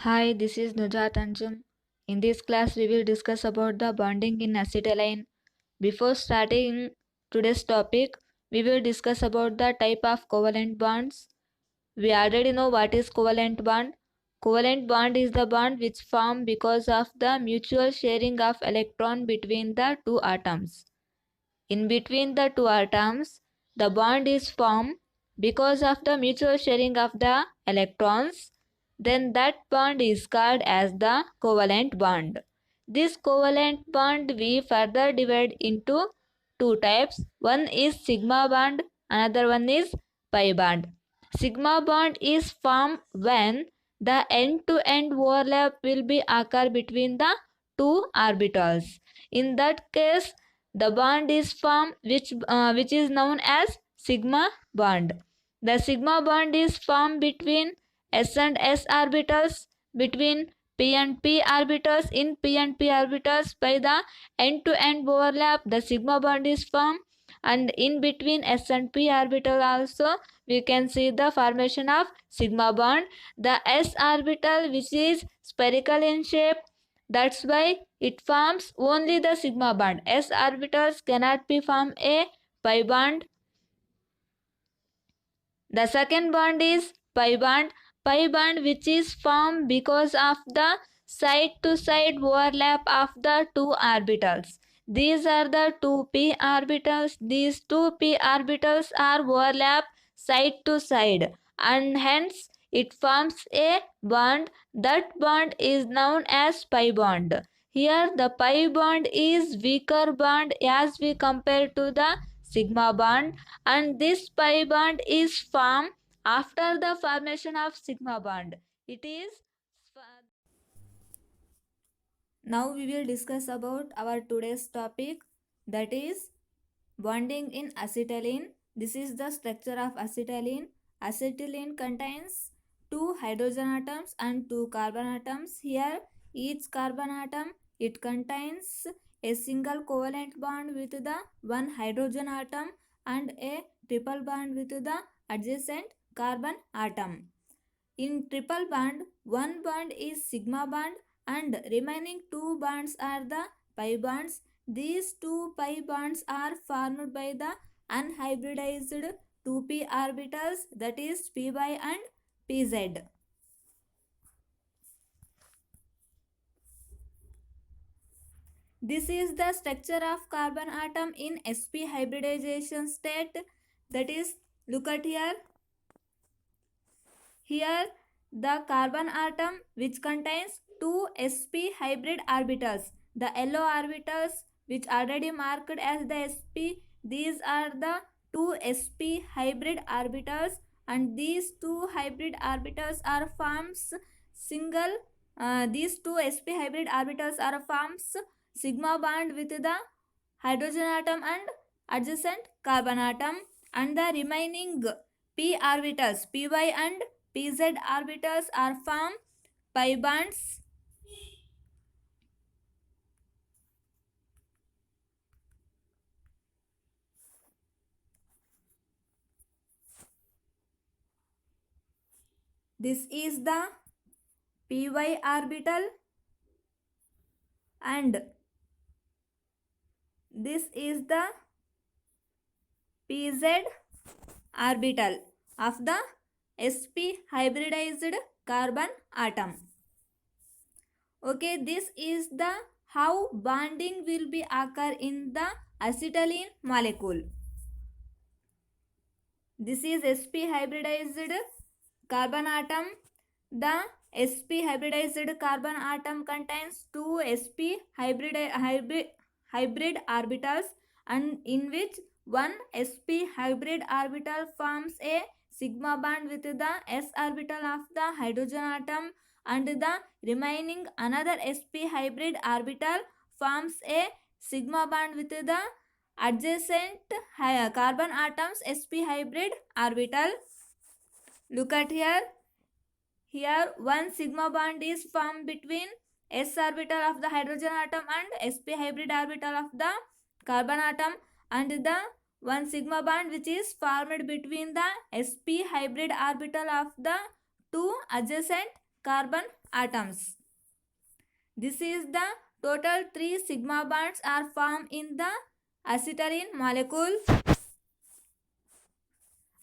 Hi, this is Nujat Anjum. In this class, we will discuss about the bonding in acetylene. Before starting today's topic, we will discuss about the type of covalent bonds. We already know what is covalent bond. Covalent bond is the bond which form because of the mutual sharing of electron between the two atoms. In between the two atoms, the bond is formed because of the mutual sharing of the electrons. Then that bond is called as the covalent bond. This covalent bond we further divide into two types. One is sigma bond, another one is pi bond. Sigma bond is formed when the end-to-end overlap will be occur between the two orbitals. In that case, the bond is formed which is known as sigma bond. The sigma bond is formed between s and s orbitals, between p and p orbitals. In p and p orbitals, by the end-to-end overlap, the sigma bond is formed, and in between s and p orbital also we can see the formation of sigma bond. The s orbital, which is spherical in shape, that's why it forms only the sigma bond. S orbitals cannot be form a pi bond. The second bond is pi bond. Pi bond, which is formed because of the side-to-side overlap of the two orbitals. These are the two p orbitals. These two p orbitals are overlap side to side, and hence it forms a bond. That bond is known as pi bond. Here the pi bond is weaker bond as we compare to the sigma bond, and this pi bond is formed after the formation of sigma bond. It is Now we will discuss about our today's topic, that is bonding in acetylene. This is the structure of acetylene. Acetylene contains two hydrogen atoms and two carbon atoms. Here each carbon atom, it contains a single covalent bond with the one hydrogen atom and a triple bond with the adjacent carbon atom. In triple bond, one bond is sigma bond and remaining two bonds are the pi bonds. These two pi bonds are formed by the unhybridized 2p orbitals, that is py and pz. This is the structure of carbon atom in sp hybridization state, that is, look at here. Here the carbon atom, which contains two sp hybrid orbitals. The yellow orbitals, which already marked as the sp, these are the two sp hybrid orbitals, and these two hybrid orbitals are forms single these two sp hybrid orbitals are forms sigma bond with the hydrogen atom and adjacent carbon atom, and the remaining p orbitals py and pz orbitals are formed pi bonds. This is the py orbital and this is the pz orbital of the sp hybridized carbon atom. Okay, this is the how bonding will be occur in the acetylene molecule. This is sp hybridized carbon atom. The sp hybridized carbon atom contains two sp hybrid orbitals, and in which one sp hybrid orbital forms a sigma bond with the s orbital of the hydrogen atom, and the remaining another sp hybrid orbital forms a sigma bond with the adjacent carbon atoms sp hybrid orbital. Look at here. Here one sigma bond is formed between s orbital of the hydrogen atom and sp hybrid orbital of the carbon atom, and the one sigma bond which is formed between the sp hybrid orbital of the two adjacent carbon atoms. This is the total 3 sigma bonds are formed in the acetylene molecule,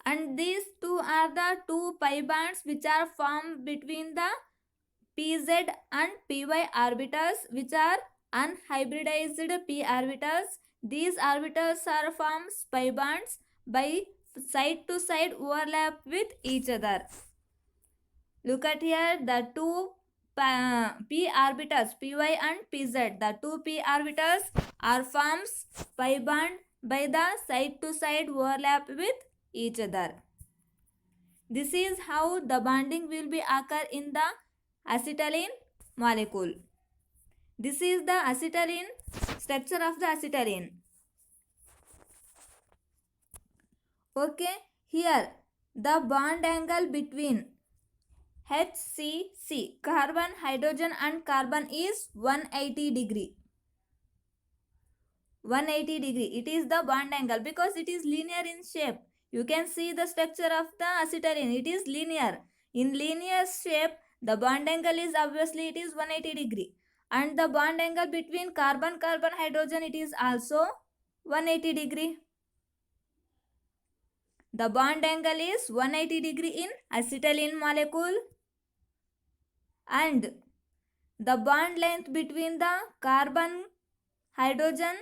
and these two are the 2 pi bonds which are formed between the pz and py orbitals, which are unhybridized p orbitals. These orbitals are formed pi bonds by side to side overlap with each other. Look at here, the two p orbitals py and pz, the two p orbitals are formed pi bond by the side to side overlap with each other. This is how the bonding will be occur in the acetylene molecule. This is the acetylene structure of the acetylene. Okay, here the bond angle between HCC, carbon, hydrogen and carbon is 180 degree. 180 degree. It is the bond angle because it is linear in shape. You can see the structure of the acetylene. It is linear. In linear shape, the bond angle is obviously it is 180 degree. And the bond angle between carbon, hydrogen, it is also 180 degree. The bond angle is 180 degree in acetylene molecule, and the bond length between the carbon hydrogen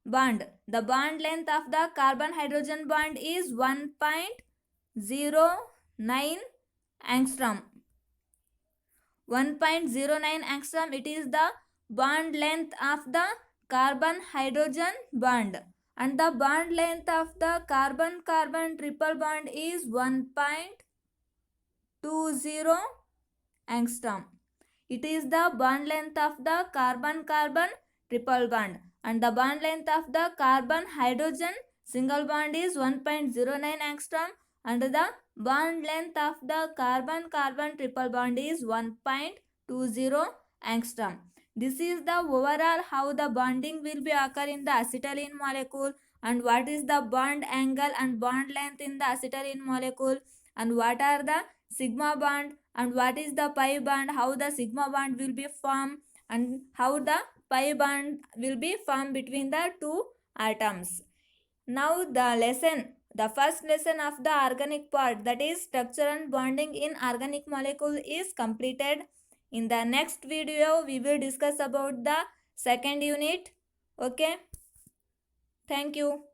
bond, the bond length of the carbon hydrogen bond is 1.09 angstrom. 1.09 angstrom, it is the bond length of the carbon hydrogen bond, and the bond length of the carbon triple bond is 1.20 angstrom. It is the bond length of the carbon triple bond, and the bond length of the carbon hydrogen single bond is 1.09 angstrom, and the bond length of the carbon triple bond is 1.20 angstrom. This is the overall how the bonding will be occur in the acetylene molecule, and what is the bond angle and bond length in the acetylene molecule, and what are the sigma bond, and what is the pi bond, how the sigma bond will be formed, and how the pi bond will be formed between the two atoms. Now the first lesson of the organic part, that is structure and bonding in organic molecule, is completed. In the next video we will discuss about the second unit. Okay, thank you.